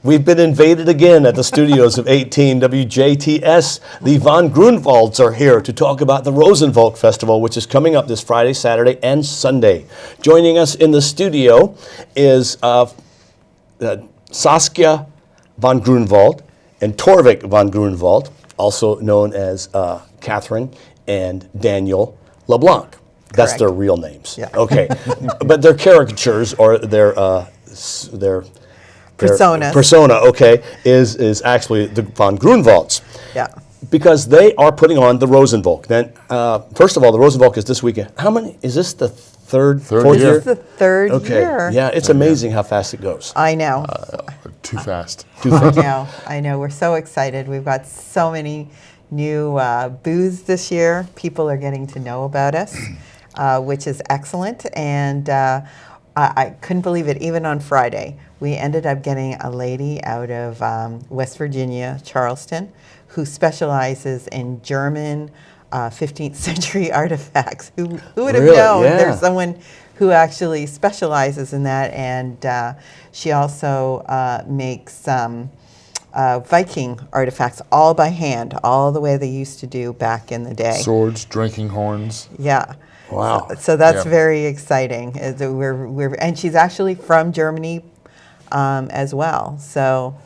We've been invaded again at the studios of 18 WJTS. The Von Grunewalds are here to talk about the Rosenvolk Festival, which is coming up this Friday, Saturday, and Sunday. Joining us in the studio is Saskia von Grunewald and Torvic von Grunewald, also known as Catherine and Daniel LeBlanc. That's their real names. Yeah. Okay, but their caricatures or their persona, okay, is actually the von Grunewalds. Yeah. Because they are putting on the Rosenvolk. Then, first of all, the Rosenvolk is this weekend. How many? Is this the fourth year? This is the third year. Yeah, it's amazing how fast it goes. I know. Too fast. I know. We're so excited. We've got so many new booths this year. People are getting to know about us, which is excellent. And I couldn't believe it. Even on Friday, we ended up getting a lady out of West Virginia, Charleston, who specializes in German 15th century artifacts. Who would have known? Yeah. There's someone who actually specializes in that, and she also makes Viking artifacts all by hand, all the way they used to do back in the day. Swords, drinking horns. Yeah. Wow. So that's very exciting. And she's actually from Germany as well. So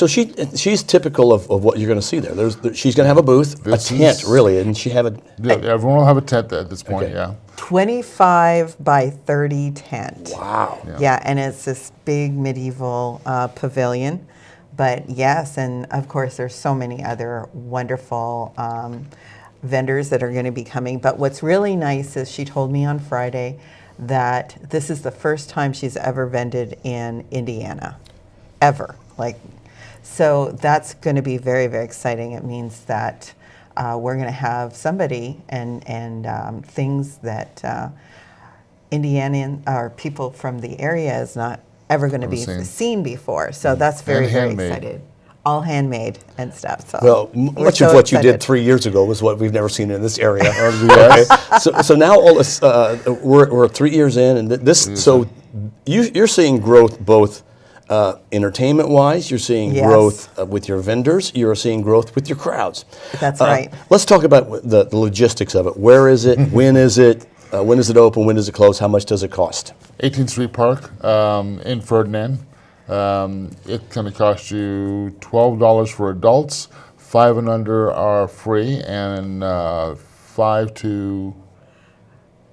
she's typical of what you're going to see there. She's going to have a booth, a tent, really, and she have a. Yeah, everyone will have a tent at this point. Okay. Yeah. 25 by 30 tent. Wow. Yeah, and it's this big medieval pavilion. But yes, and of course there's so many other wonderful vendors that are going to be coming. But what's really nice is she told me on Friday that this is the first time she's ever vended in Indiana, ever. So that's going to be very, very exciting. It means that we're going to have somebody and things that Indiana or people from the area is not ever going to be seen before. So that's very, very exciting. All handmade and stuff. So well, much of what you did 3 years ago was what we've never seen in this area. Yes. Okay. So now all this, we're 3 years in, and this. So you're seeing growth both entertainment-wise. You're seeing growth with your vendors. You're seeing growth with your crowds. That's right. Let's talk about the logistics of it. Where is it? When is it? When does it open? When does it close? How much does it cost? 18th Street Park in Ferdinand. It's going to cost you $12 for adults. 5 and under are free, and 5 to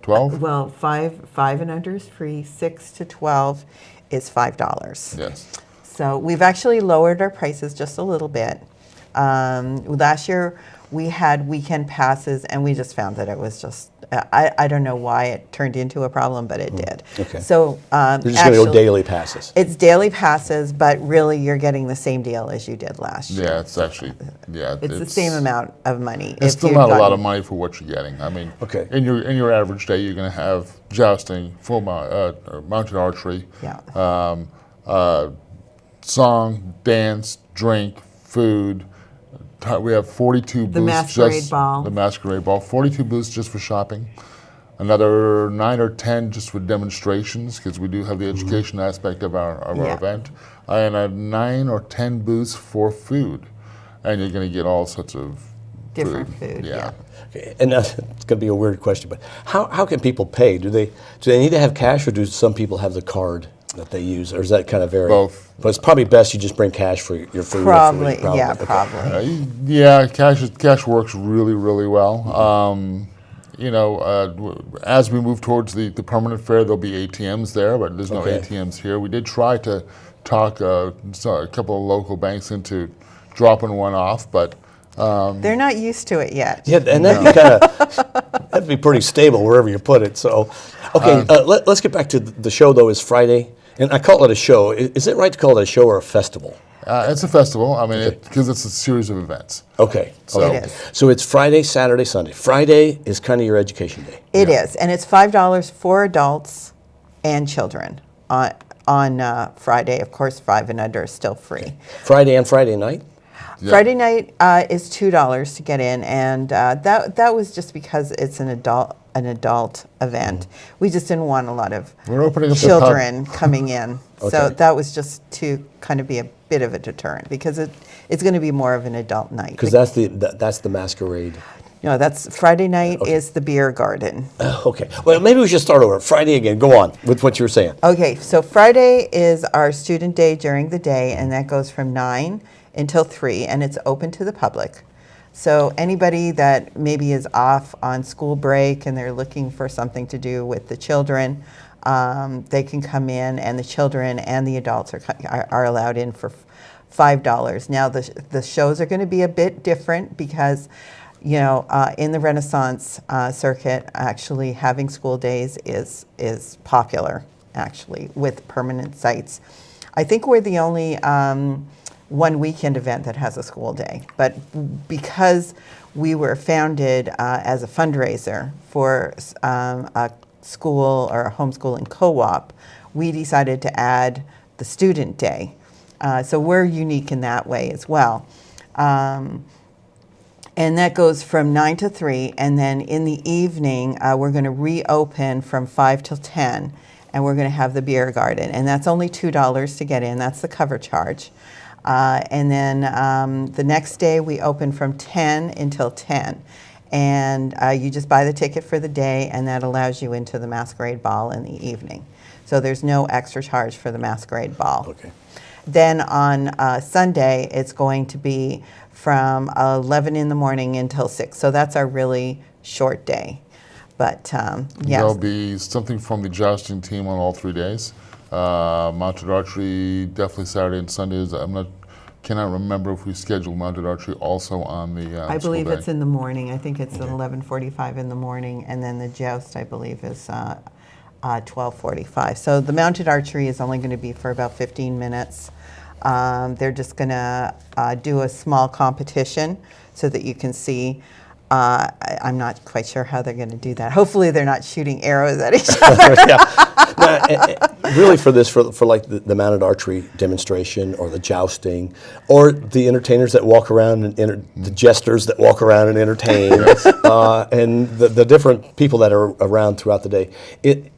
12. Well, five and under is free. 6 to 12 is $5. Yes. So we've actually lowered our prices just a little bit. Last year we had weekend passes, and we just found that it was just, I don't know why it turned into a problem, but it did. Okay. So You're just going to go daily passes. It's daily passes, but really you're getting the same deal as you did last year. Yeah, it's actually, It's the same amount of money. It's still not a lot of money for what you're getting. I mean, in your average day, you're going to have jousting, full mounted archery, song, dance, drink, food. We have 42 booths. The masquerade ball. 42 booths just for shopping. Another 9 or 10 just for demonstrations, because we do have the education aspect of our event. And 9 or 10 booths for food. And you're going to get all sorts of different food. Yeah. Okay. And it's going to be a weird question, but how can people pay? Do they need to have cash, or do some people have the card that they use, or is that kind of vary? Both. But it's probably best you just bring cash for your food. Probably. Cash works really, really well. As we move towards the permanent fair, there'll be ATMs there, but there's no ATMs here. We did try to talk a couple of local banks into dropping one off, but they're not used to it yet. Yeah, and that'd be pretty stable wherever you put it. So, okay, let's get back to the show. Though is Friday, and I call it a show. Is it right to call it a show or a festival? It's a festival. I mean, because it's a series of events. Okay, it is. So it's Friday, Saturday, Sunday. Friday is kind of your education day. It is, and it's $5 for adults and children on Friday. Of course, 5 and under is still free. Friday and Friday night. Yeah. Friday night is $2 to get in, and that was just because it's an adult event. We just didn't want a lot of We're opening up the children coming in, so Okay. that was just to kind of be a bit of a deterrent because it's going to be more of an adult night. Because that's the masquerade. No, that's Friday night is the beer garden. Okay. Well, maybe we should start over. Friday again. Go on with what you were saying. Okay, so Friday is our student day during the day, and that goes from 9 until 3, and it's open to the public. So anybody that maybe is off on school break and they're looking for something to do with the children, they can come in, and the children and the adults are allowed in for $5. Now, the shows are going to be a bit different because in the Renaissance circuit, actually having school days is popular, actually, with permanent sites. I think we're the only one weekend event that has a school day, but because we were founded as a fundraiser for a school or a homeschooling co-op, we decided to add the student day. So we're unique in that way as well. And that goes from 9 to 3, and then in the evening, we're going to reopen from 5 till 10, and we're going to have the beer garden. And that's only $2 to get in. That's the cover charge. And then the next day, we open from 10 until 10. And you just buy the ticket for the day, and that allows you into the masquerade ball in the evening. So there's no extra charge for the masquerade ball. Okay. Then on Sunday, it's going to be from 11 in the morning until 6. So that's our really short day. But yeah. There'll be something from the jousting team on all 3 days. Mounted archery, definitely Saturday and Sundays. Cannot remember if we scheduled mounted archery also on the I believe school it's day. in the morning. I think it's at 11:45 in the morning, and then the joust, I believe, is 12:45. So the mounted archery is only going to be for about 15 minutes. They're just going to do a small competition so that you can see. I'm not quite sure how they're going to do that. Hopefully they're not shooting arrows at each other. Really for like the mounted archery demonstration or the jousting or the entertainers that walk around and the jesters that walk around and entertain and the different people that are around throughout the day,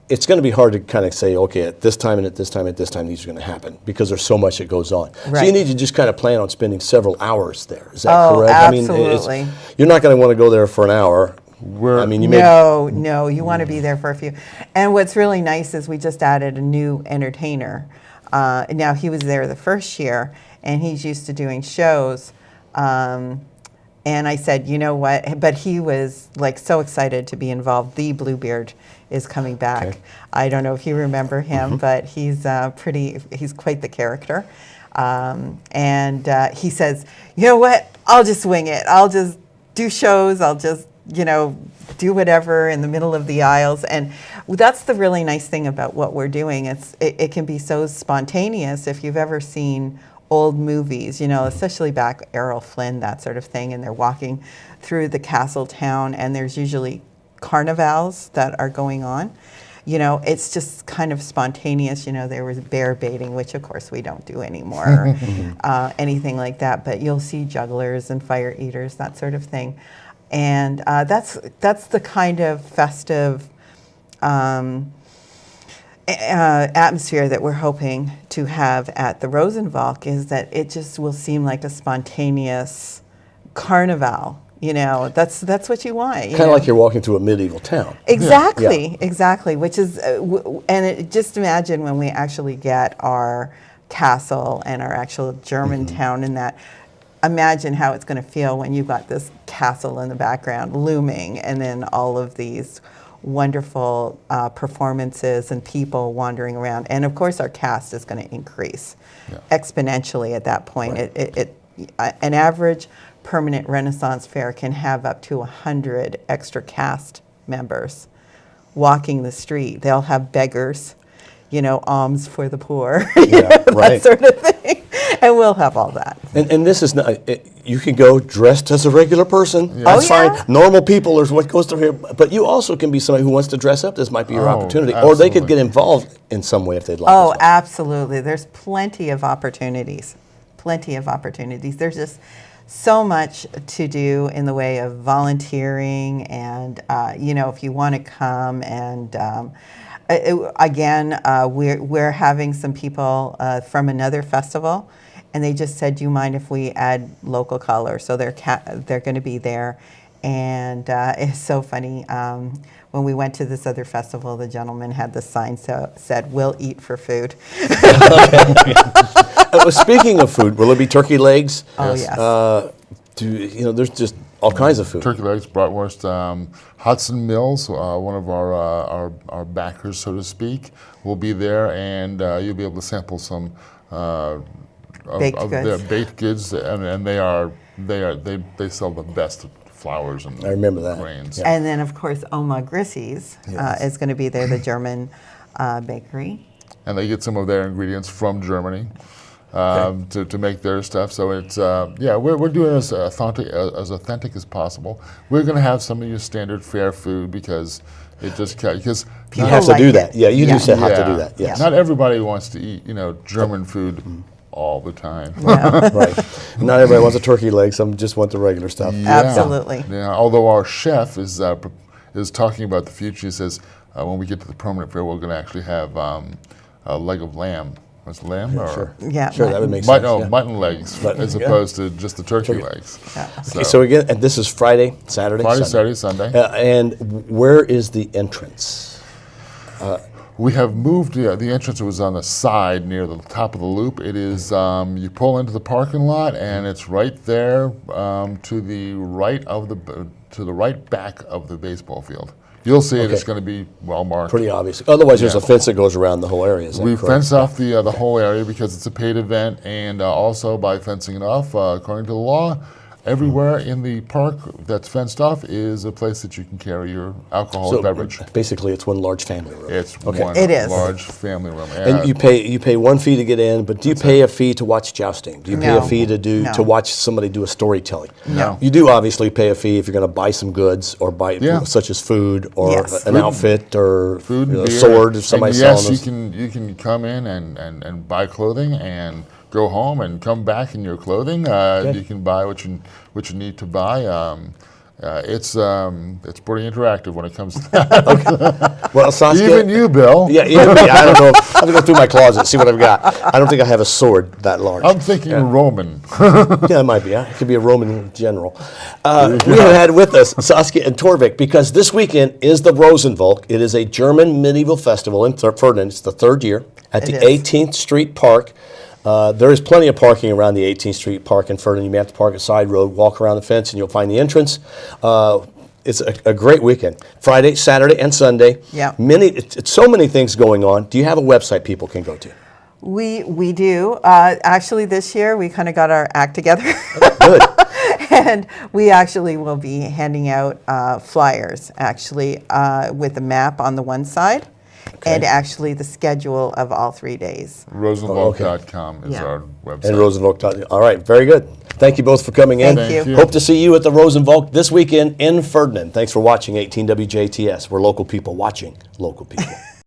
it's going to be hard to kind of say, okay, at this time and at this time, at this time, these are going to happen because there's so much that goes on. Right. So you need to just kind of plan on spending several hours there. Is that correct? Absolutely. I mean, you're not going to want to go there for an hour. You No, you want to be there for a few. And what's really nice is we just added a new entertainer. Now, he was there the first year, and he's used to doing shows. And I said, you know what? But he was like so excited to be involved. The Bluebeard is coming back. Okay. I don't know if you remember him, but he's quite the character. And he says, you know what? I'll just wing it. I'll just do shows. I'll just, do whatever in the middle of the aisles. And that's the really nice thing about what we're doing. It can be so spontaneous. If you've ever seen old movies, especially back Errol Flynn, that sort of thing, and they're walking through the castle town, and there's usually carnivals that are going on. It's just kind of spontaneous. There was bear baiting, which of course we don't do anymore, or anything like that. But you'll see jugglers and fire eaters, that sort of thing. And that's the kind of festive atmosphere that we're hoping to have at the Rosenvolk, is that it just will seem like a spontaneous carnival. That's what you want. Kind of like you're walking through a medieval town. Exactly, Yeah. Exactly. Which is, just imagine when we actually get our castle and our actual German town in that. Imagine how it's going to feel when you've got this castle in the background looming, and then all of these wonderful performances and people wandering around. And of course, our cast is going to increase exponentially at that point. Right. An average permanent Renaissance fair can have up to 100 extra cast members walking the street. They'll have beggars, alms for the poor, that sort of thing. And we'll have all that. And this is not, you can go dressed as a regular person. Yeah. That's Oh, yeah? fine. Normal people is what goes through here. But you also can be somebody who wants to dress up. This might be your opportunity. Or they could Absolutely. get involved in some way if they'd like. Oh, as well. absolutely. There's plenty of opportunities. plenty of opportunities. There's just so much to do in the way of volunteering, and if you want to come and we're having some people from another festival, and they just said, "Do you mind if we add local color?" So they're going to be there, and it's so funny. When we went to this other festival, the gentleman had the sign said, "We'll eat for food." Speaking of food, will there be turkey legs? Oh, yes. There's just all kinds of food. Turkey legs, bratwurst. Hudson Mills, one of our backers, so to speak, will be there, and you'll be able to sample some Baked goods. their baked goods, and they sell the best flours and I remember that. grains. Yeah. And then, of course, Oma Grissy's is going to be there, the German bakery. And they get some of their ingredients from Germany to make their stuff. So it's we're doing it as authentic as possible. We're going to have some of your standard fare food because it just because You have to do that. Yeah, you do have to do that. Yes. Not everybody wants to eat German food all the time. Yeah. Right. Not everybody wants a turkey leg. Some just want the regular stuff. Yeah. Absolutely. Yeah. Although our chef is talking about the future, he says when we get to the permanent fare, we're going to actually have a leg of lamb. Was it lamb? Or Sure. Yeah. Sure, that would make sense. No, yeah. mutton legs as opposed to just the turkey legs. Yeah. Okay, so again, and this is Friday, Saturday, Saturday, Sunday. And where is the entrance? We have moved the entrance. It was on the side near the top of the loop. It is you pull into the parking lot, and it's right there to the right back of the baseball field. You'll see it. Okay. It's going to be well marked. Pretty obvious. Otherwise, there's Yeah. a fence that goes around the whole area. Is that We correct? fence off the whole area because it's a paid event, and also by fencing it off, according to the law, everywhere in the park that's fenced off is a place that you can carry your alcoholic beverage. Basically, it's one large family room. It's Okay. one It is. large family room. And you pay one fee to get in, but do you pay a fee to watch jousting? Do you pay a No. fee to No. watch somebody do a storytelling? No. You do obviously pay a fee if you're going to buy some goods or buy such as food or Yes. an outfit or food and a beer. sword if somebody's And yes, selling those. you can come in and buy clothing and go home and come back in your clothing. You can buy what you need to buy. It's pretty interactive when it comes to that. Well, Saskia, Even you, Bill. Yeah, even me. I don't know. I have to go through my closet, see what I've got. I don't think I have a sword that large. I'm thinking Roman. Yeah, it might be. It could be a Roman general. We have had with us Saskia and Torvic because this weekend is the Rosenvolk. It is a German medieval festival in Ferdinand. It's the third year at the It is. 18th Street Park. There is plenty of parking around the 18th Street Park in Ferdinand. You may have to park at side road, walk around the fence, and you'll find the entrance. It's a great weekend. Friday, Saturday, and Sunday. Yeah. It's so many things going on. Do you have a website people can go to? We do. Actually, this year we kind of got our act together. Good. And we actually will be handing out flyers, actually, with a map on the one side, and actually the schedule of all 3 days. Rosenvolk.com is Yeah. our website. And Rosenvolk. All right, very good. Thank you both for coming in. Thank you. Hope to see you at the Rosenvolk this weekend in Ferdinand. Thanks for watching 18 WJTS. We're local people watching local people.